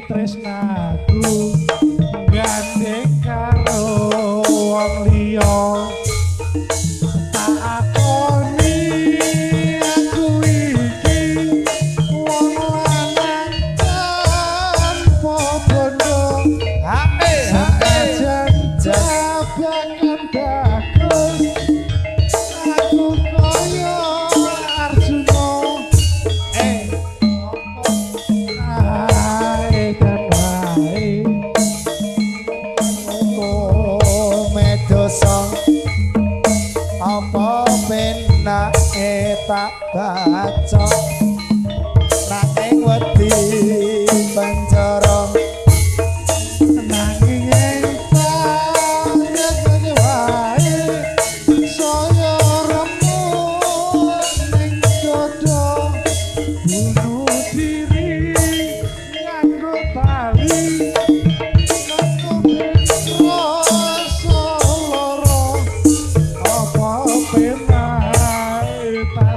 tresnaku gandeng karo wong liya tak akoni aku iki wong lanang tanpa bondo senajan jabangan bagus aku kaya Arjuna apa penake tak baca nanging wedi penjara nanging entah wae saya remuk ning dodo bunuh diri nganggo tali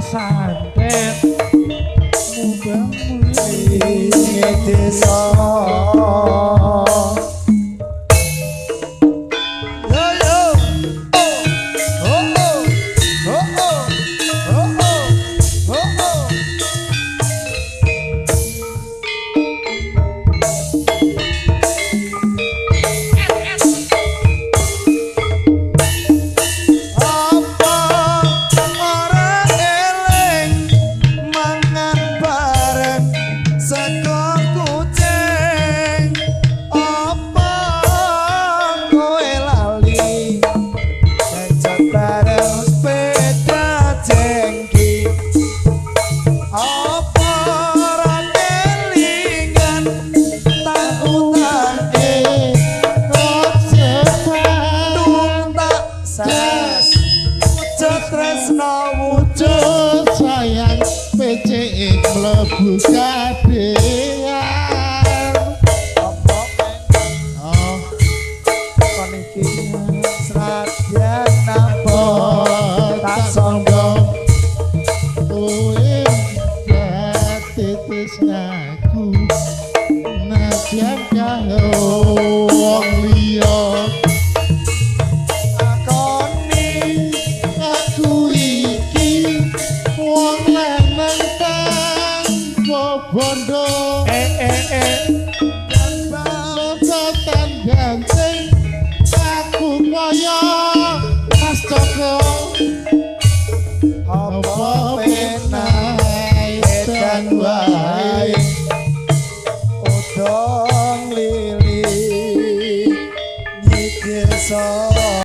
santet mubang mulai desa wujud sayang PCI mlebu kadean oh kon iki sradyan napa tak sombong kowe dadi tresnaku najan karo wong liya bondo dan balotan ganteng aku kaya